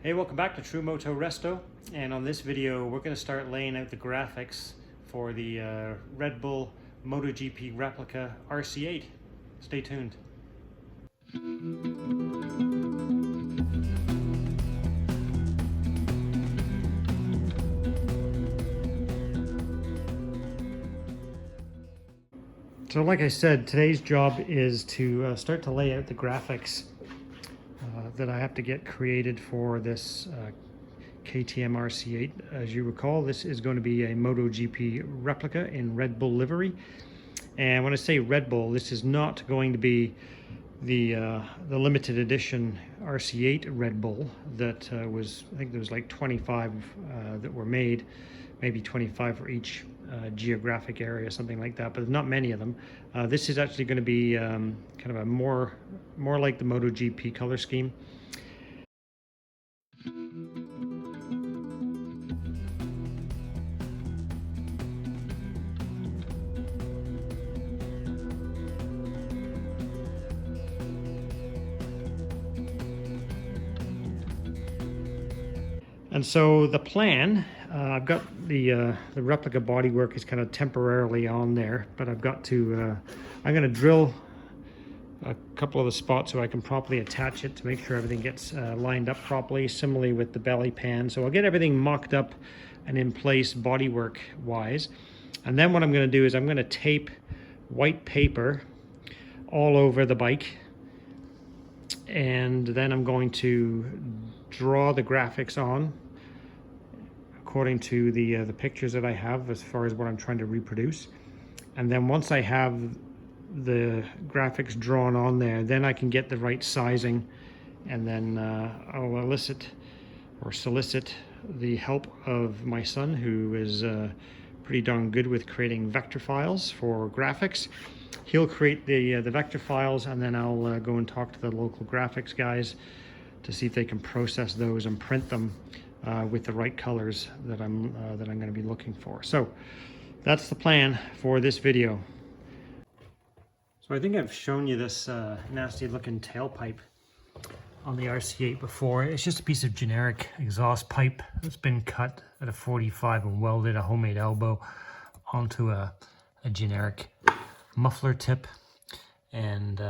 Hey, welcome back to True-Moto-Resto, and on this video we're going to start laying out the graphics for the RebBull MotoGP Replica RC8. Stay tuned. So like I said, today's job is to start to lay out the graphics that I have to get created for this KTM RC8. As you recall, this is going to be a MotoGP replica in RedBull livery. And when I say RedBull, this is not going to be the limited edition RC8 RedBull that was, I think there was like 25 that were made, maybe 25 for each geographic area, something like that, but there's not many of them. This is actually going to be kind of a more like the MotoGP color scheme. And so the plan, I've got the replica bodywork is kind of temporarily on there, but I've got to, I'm going to drill a couple of the spots so I can properly attach it to make sure everything gets lined up properly, similarly with the belly pan. So I'll get everything mocked up and in place bodywork wise. And then what I'm going to do is I'm going to tape white paper all over the bike. And then I'm going to draw the graphics on according to the pictures that I have as far as what I'm trying to reproduce. And then once I have the graphics drawn on there, then I can get the right sizing, and then I'll solicit the help of my son, who is pretty darn good with creating vector files for graphics. He'll create the vector files, and then I'll go and talk to the local graphics guys to see if they can process those and print them with the right colors that I'm going to be looking for. So that's the plan for this video. So I think I've shown you this nasty looking tailpipe on the RC8 before. It's just a piece of generic exhaust pipe that's been cut at a 45 and welded a homemade elbow onto a generic muffler tip, and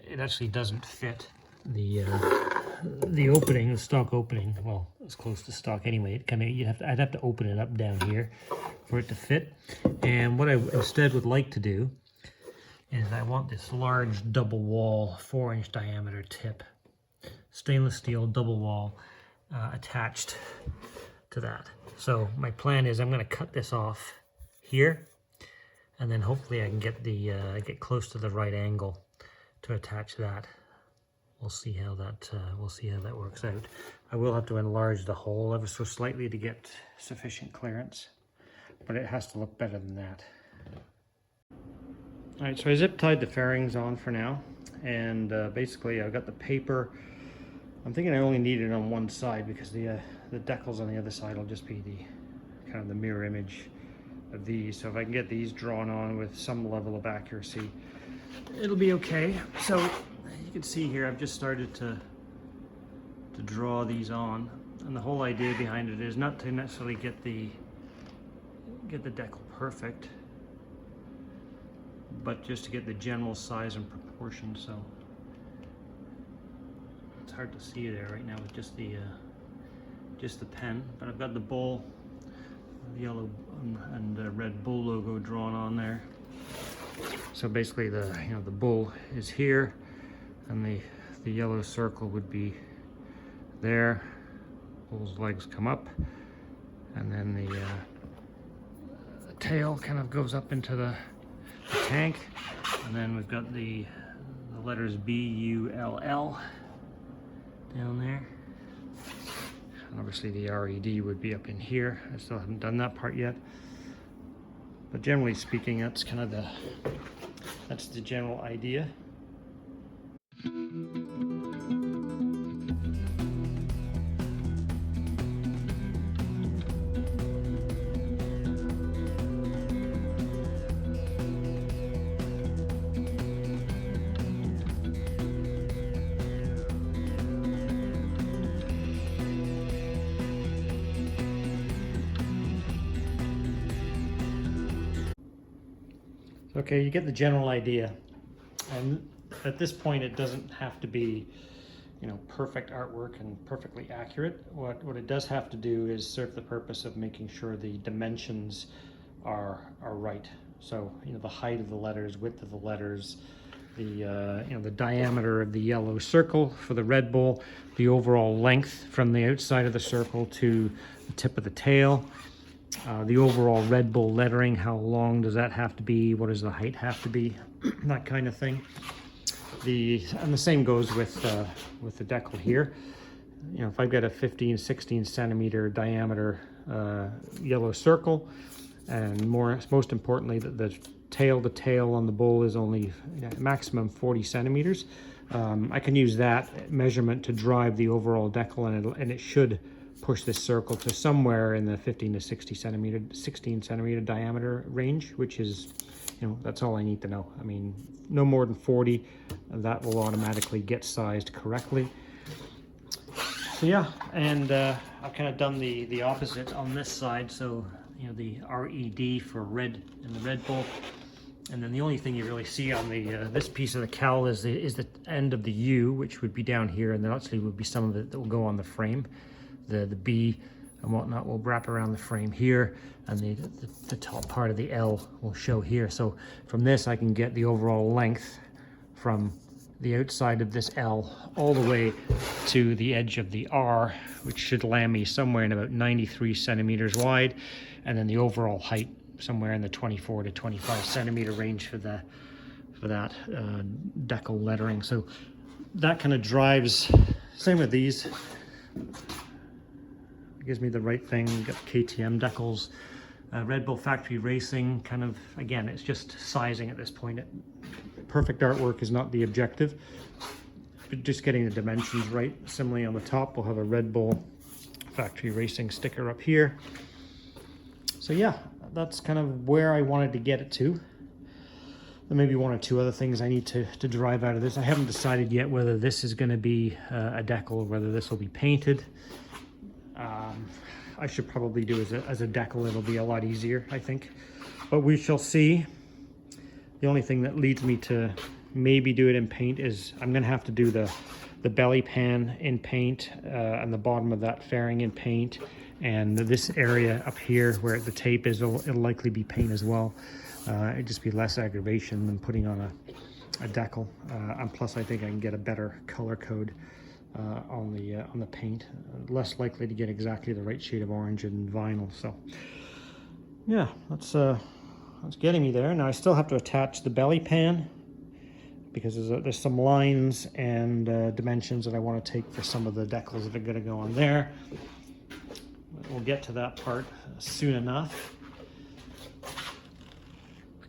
it actually doesn't fit the opening, the stock opening. Well, it's close to stock anyway. It kind of, I'd have to open it up down here for it to fit. And what I instead would like to do is I want this large double wall 4-inch diameter tip, stainless steel double wall attached to that. So my plan is I'm going to cut this off here, and then hopefully I can get get close to the right angle to attach that. We'll see how that works out. I will have to enlarge the hole ever so slightly to get sufficient clearance, but it has to look better than that. All right, so I zip tied the fairings on for now, and basically I've got the paper. I'm thinking I only need it on one side because the decals on the other side will just be the kind of the mirror image of these. So if I can get these drawn on with some level of accuracy, it'll be okay. So you can see here I've just started to draw these on, and the whole idea behind it is not to necessarily get the decal perfect, but just to get the general size and proportion. So it's hard to see there right now with just the pen, but I've got the bull, the yellow and red bull logo drawn on there. So basically the bull is here, and the yellow circle would be there. Bull's legs come up, and then the tail kind of goes up into the tank, and then we've got the letters B-U-L-L down there, and obviously the RED would be up in here. I still haven't done that part yet, but generally speaking, that's kind of the general idea. Okay, you get the general idea. And at this point, it doesn't have to be, you know, perfect artwork and perfectly accurate. What it does have to do is serve the purpose of making sure the dimensions are right. So, you know, the height of the letters, width of the letters, the you know, the diameter of the yellow circle for the RedBull, the overall length from the outside of the circle to the tip of the tail, the overall RedBull lettering, how long does that have to be, what does the height have to be, that kind of thing. And the same goes with the decal here. You know, if I've got a 15-16 centimeter diameter yellow circle, and most importantly, the tail to tail on the bull is only maximum 40 centimeters. I can use that measurement to drive the overall decal, and it should push this circle to somewhere in the 15 to 16 centimeter diameter range, which is, you know, that's all I need to know. I mean, no more than 40, that will automatically get sized correctly. So yeah, and I've kind of done the opposite on this side. So, you know, the RED for red in the RedBull. And then the only thing you really see on the this piece of the cowl is the end of the U, which would be down here, and there actually would be some of it that will go on the frame. The B and whatnot will wrap around the frame here, and the top part of the L will show here. So from this, I can get the overall length from the outside of this L all the way to the edge of the R, which should land me somewhere in about 93 centimeters wide, and then the overall height somewhere in the 24 to 25 centimeter range for that decal lettering. So that kind of drives. Same with these. It gives me the right thing. Got KTM decals, RedBull Factory Racing. Kind of, again, it's just sizing at this point. Perfect artwork is not the objective, but just getting the dimensions right. Similarly, on the top, we'll have a RedBull Factory Racing sticker up here. So yeah, that's kind of where I wanted to get it to. There may be one or two other things I need to derive out of this. I haven't decided yet whether this is going to be a decal or whether this will be painted. I should probably do as a decal. It'll be a lot easier, I think. But we shall see. The only thing that leads me to maybe do it in paint is I'm going to have to do the belly pan in paint, and the bottom of that fairing in paint. And this area up here where the tape is, it'll likely be paint as well. It'd just be less aggravation than putting on a decal. And plus, I think I can get a better color code on the paint. Less likely to get exactly the right shade of orange in vinyl. So yeah, that's getting me there. Now I still have to attach the belly pan, because there's some lines and dimensions that I want to take for some of the decals that are going to go on there. We'll get to that part soon enough.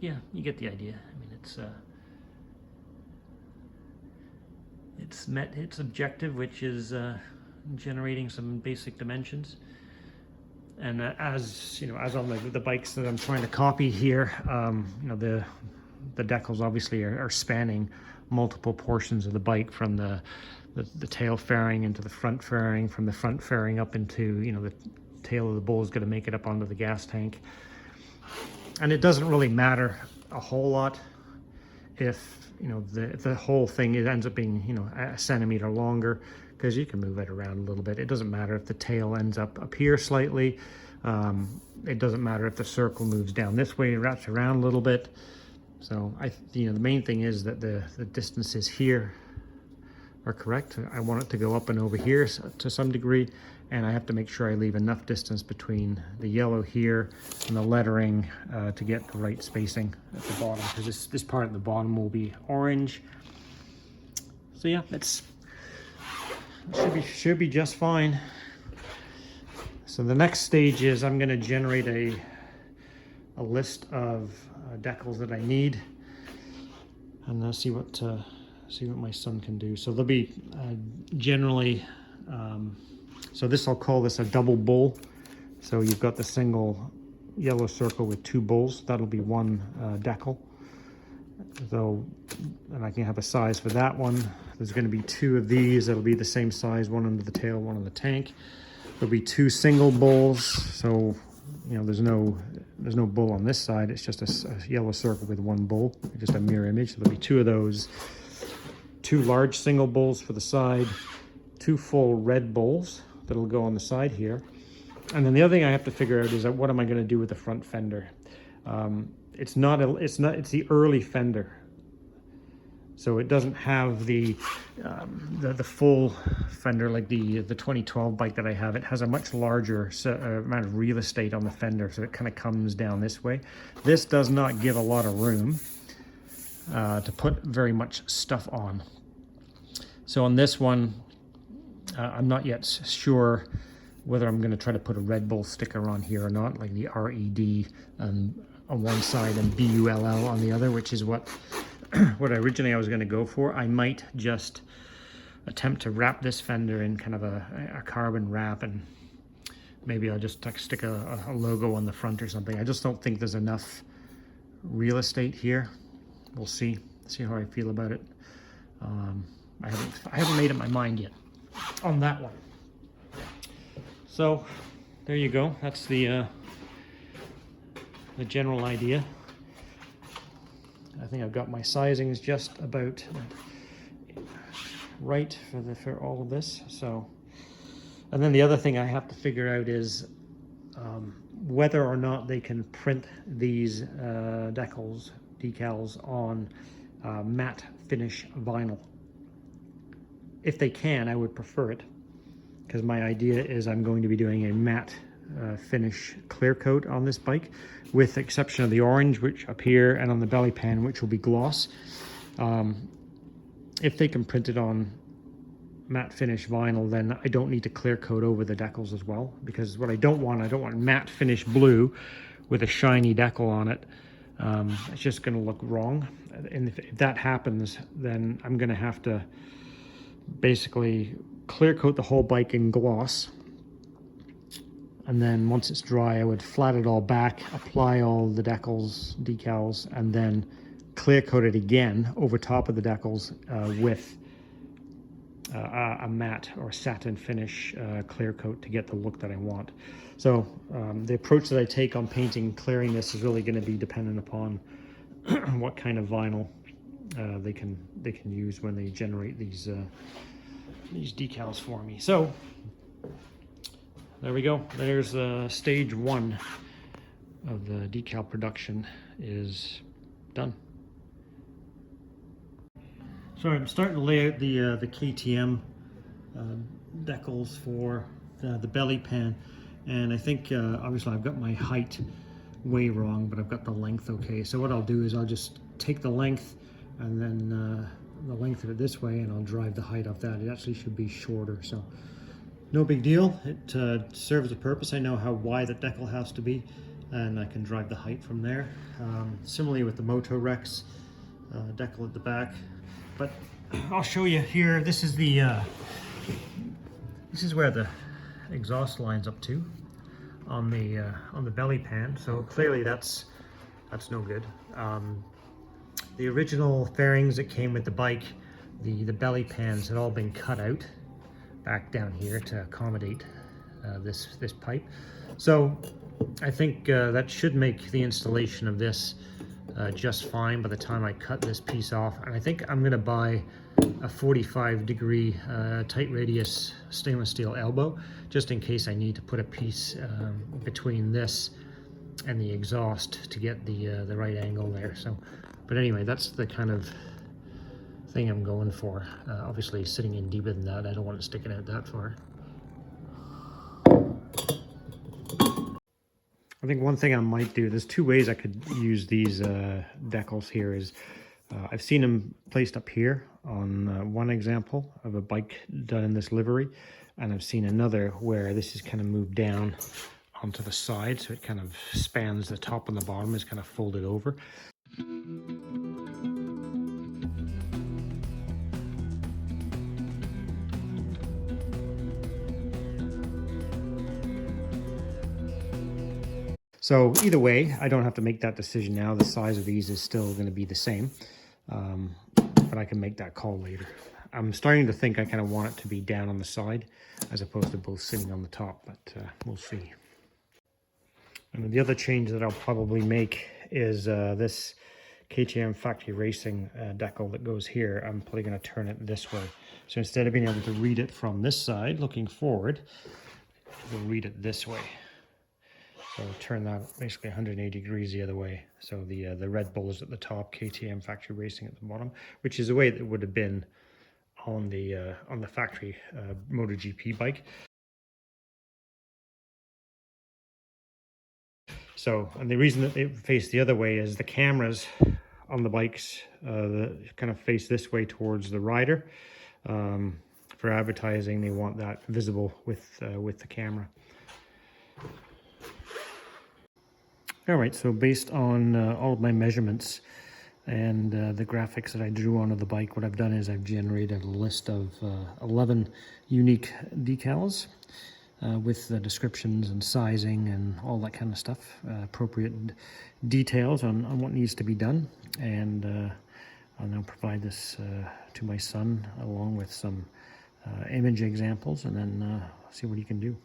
Yeah, you get the idea. I mean, it's met its objective, which is generating some basic dimensions. And as you know, as on the bikes that I'm trying to copy here, you know, the decals obviously are spanning multiple portions of the bike, from the tail fairing into the front fairing, from the front fairing up into, you know, the tail of the bull is going to make it up onto the gas tank. And it doesn't really matter a whole lot if, you know, the whole thing, it ends up being, you know, a centimeter longer, because you can move it around a little bit. It doesn't matter if the tail ends up here slightly. It doesn't matter if the circle moves down this way, wraps around a little bit. So you know, the main thing is that the distances here are correct. I want it to go up and over here to some degree, and I have to make sure I leave enough distance between the yellow here and the lettering to get the right spacing at the bottom, because this part at the bottom will be orange. So yeah, it should be just fine. So the next stage is I'm going to generate a list of decals that I need, and see what my son can do. So there'll be generally, so I'll call this a double bull. So you've got the single yellow circle with two bulls. That'll be one decal. So, and I can have a size for that one. There's going to be two of these. That'll be the same size, one under the tail, one on the tank. There'll be two single bulls. So you know, there's no bull on this side. It's just a yellow circle with one bull, just a mirror image. So there'll be two of those, two large single bulls for the side, two full red bulls that'll go on the side here. And then the other thing I have to figure out is what am I going to do with the front fender? It's the early fender. So it doesn't have the full fender like the 2012 bike that I have. It has a much larger amount of real estate on the fender, so it kind of comes down this way. This does not give a lot of room to put very much stuff on. So on this one, I'm not yet sure whether I'm going to try to put a RedBull sticker on here or not, like the RED on one side and BULL on the other, which is what originally I was going to go for. I might just attempt to wrap this fender in kind of a carbon wrap, and maybe I'll just stick a logo on the front or something. I just don't think there's enough real estate here. We'll see how I feel about it. I haven't made up my mind yet on that one. So there you go. That's the general idea. I think I've got my sizings just about right for all of this. So, and then the other thing I have to figure out is whether or not they can print these decals on matte finish vinyl. If they can, I would prefer it, because my idea is I'm going to be doing a matte finish clear coat on this bike, with the exception of the orange, which up here, and on the belly pan, which will be gloss. If they can print it on matte finish vinyl, then I don't need to clear coat over the decals as well, because what I don't want matte finish blue with a shiny decal on it. It's just going to look wrong, and if that happens, then I'm going to have to basically clear coat the whole bike in gloss, and then once it's dry I would flat it all back, apply all the decals, and then clear coat it again over top of the decals with a matte or satin finish clear coat to get the look that I want. So the approach that I take on painting, clearing this, is really going to be dependent upon what kind of vinyl they can use when they generate these decals for me. So there we go. There's stage one of the decal production is done. So I'm starting to lay out the KTM decals for the belly pan, and I think obviously I've got my height way wrong, but I've got the length okay. So what I'll do is I'll just take the length and then the length of it this way, and I'll drive the height off that. It actually should be shorter, so no big deal. It serves a purpose. I know how wide the decal has to be, and I can drive the height from there. Similarly with the MotoResto decal at the back, but I'll show you here. This is where the exhaust lines up to on the belly pan. So clearly that's no good. The original fairings that came with the bike, the belly pans had all been cut out back down here to accommodate this pipe. So I think that should make the installation of this just fine by the time I cut this piece off. And I think I'm going to buy a 45-degree tight radius stainless steel elbow, just in case I need to put a piece between this and the exhaust to get the right angle there. So, but anyway, that's the kind of thing I'm going for. Obviously sitting in deeper than that, I don't want it sticking out that far. I think one thing I might do, there's two ways I could use these decals here. Is I've seen them placed up here on one example of a bike done in this livery, and I've seen another where this is kind of moved down onto the side, so it kind of spans the top and the bottom, is kind of folded over. So either way, I don't have to make that decision now. The size of these is still going to be the same, but I can make that call later. I'm starting to think I kind of want it to be down on the side as opposed to both sitting on the top, but we'll see. And the other change that I'll probably make is this KTM Factory Racing decal that goes here. I'm probably going to turn it this way. So instead of being able to read it from this side, looking forward, we'll read it this way. So turn that basically 180 degrees the other way. So the RedBull is at the top, KTM Factory Racing at the bottom, which is the way that it would have been on the factory MotoGP bike. So, and the reason that they face the other way is the cameras on the bikes kind of face this way towards the rider. For advertising, they want that visible with the camera. All right, so based on all of my measurements and the graphics that I drew onto the bike, what I've done is I've generated a list of 11 unique decals with the descriptions and sizing and all that kind of stuff, appropriate details on what needs to be done. And I'll now provide this to my son along with some image examples, and then see what he can do.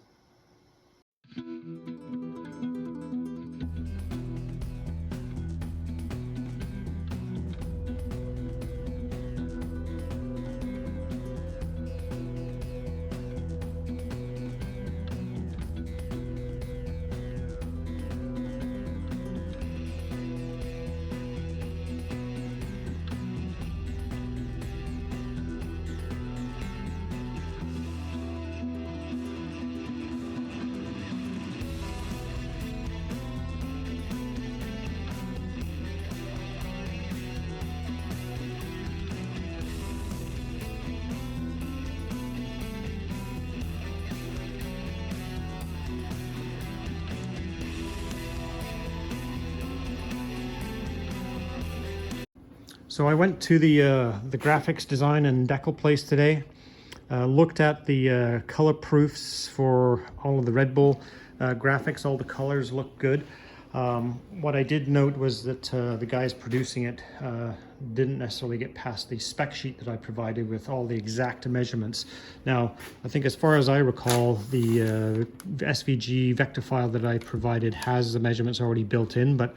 So I went to the graphics design and decal place today, looked at the color proofs for all of the RedBull graphics. All the colors look good. What I did note was that the guys producing it didn't necessarily get past the spec sheet that I provided with all the exact measurements. Now, I think as far as I recall, the SVG vector file that I provided has the measurements already built in, but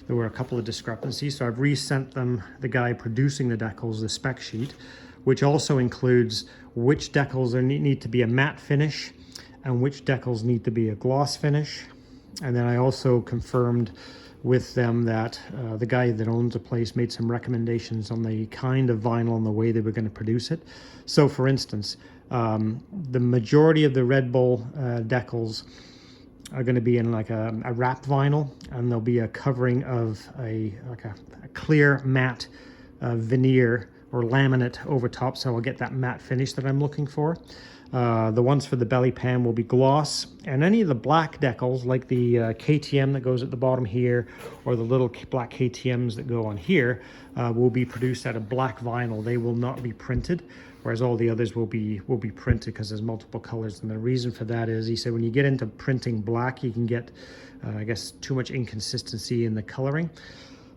there were a couple of discrepancies. So I've resent them, the guy producing the decals, the spec sheet, which also includes which decals need to be a matte finish and which decals need to be a gloss finish. And then I also confirmed with them that the guy that owns the place made some recommendations on the kind of vinyl and the way they were going to produce it. So for instance, the majority of the RedBull decals are going to be in like a wrap vinyl, and there'll be a covering of a clear matte veneer or laminate over top, so I'll get that matte finish that I'm looking for. The ones for the belly pan will be gloss, and any of the black decals like the KTM that goes at the bottom here, or the little black KTMs that go on here, will be produced out of black vinyl. They will not be printed, whereas all the others will be printed because there's multiple colors. And the reason for that is, he said, when you get into printing black, you can get I guess too much inconsistency in the coloring.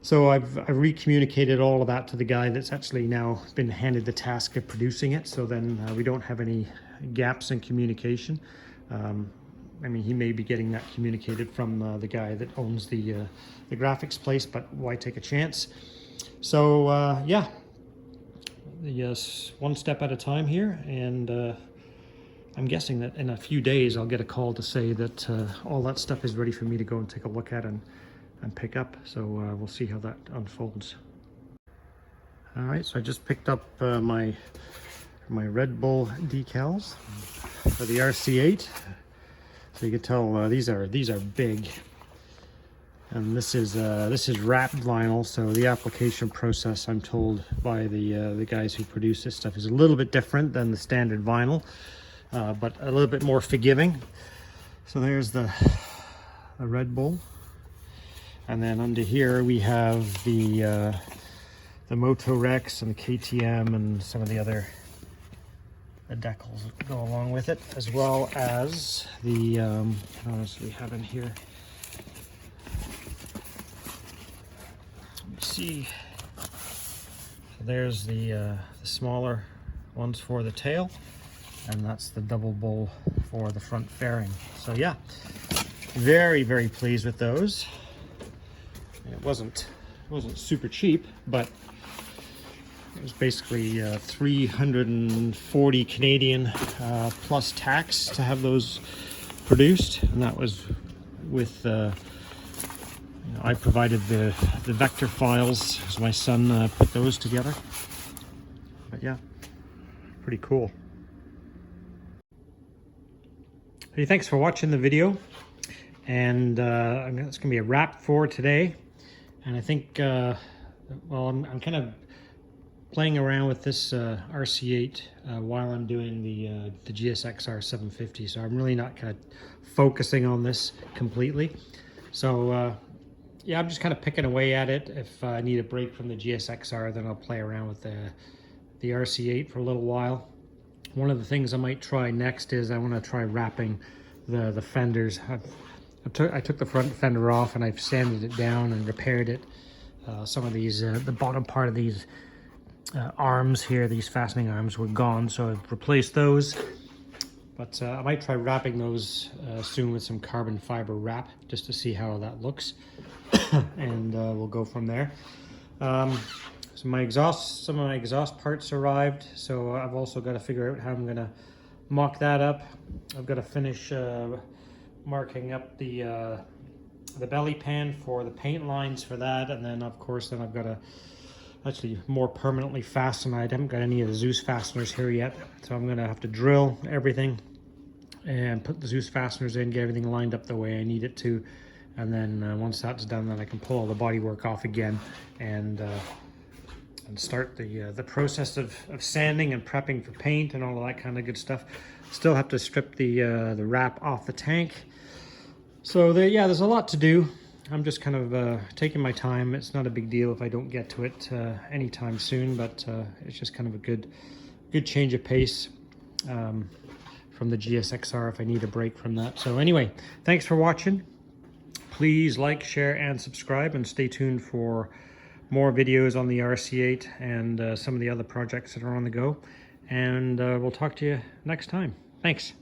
So I've recommunicated all of that to the guy that's actually now been handed the task of producing it, so then we don't have any gaps in communication. I mean, he may be getting that communicated from the guy that owns the graphics place, but why take a chance? So yeah, yes, one step at a time here, and I'm guessing that in a few days I'll get a call to say that all that stuff is ready for me to go and take a look at and pick up. So we'll see how that unfolds. All right, so I just picked up my RedBull decals for the RC8. So you can tell these are big, and this is wrapped vinyl. So the application process, I'm told by the guys who produce this stuff, is a little bit different than the standard vinyl, but a little bit more forgiving. So there's the RedBull. And then under here we have the Moto-Rex and the KTM and some of the other decals that go along with it, as well as the what else do we have in here? Let me see. So there's the smaller ones for the tail, and that's the double bowl for the front fairing. So yeah, Very, very pleased with those. It wasn't super cheap, but it was basically 340 Canadian plus tax to have those produced, and that was with you know, I provided the vector files as my son put those together. But yeah, pretty cool. Hey, thanks for watching the video, and it's gonna be a wrap for today. And I think well, I'm kind of playing around with this RC8 while I'm doing the GSX-R 750, so I'm really not kind of focusing on this completely. So yeah, I'm just kind of picking away at it. If I need a break from the GSX-R, then I'll play around with the RC8 for a little while. One of the things I might try next is I want to try wrapping the fenders. I took the front fender off and I've sanded it down and repaired it. Some of these, the bottom part of these arms here, these fastening arms were gone, so I've replaced those. But I might try wrapping those soon with some carbon fiber wrap, just to see how that looks. And we'll go from there. So some of my exhaust parts arrived, so I've also got to figure out how I'm going to mock that up. I've got to finish marking up the belly pan for the paint lines for that, and then of course I've got to actually more permanently fasten. I haven't got any of the Zeus fasteners here yet, so I'm going to have to drill everything and put the Zeus fasteners in, get everything lined up the way I need it to, and then once that's done, then I can pull all the bodywork off again and start the process of sanding and prepping for paint and all of that kind of good stuff. Still have to strip the wrap off the tank. So yeah, there's a lot to do. I'm just kind of taking my time. It's not a big deal if I don't get to it anytime soon, but it's just kind of a good change of pace from the GSX-R if I need a break from that. So anyway, thanks for watching. Please like, share, and subscribe, and stay tuned for more videos on the RC8 and some of the other projects that are on the go. And we'll talk to you next time. Thanks.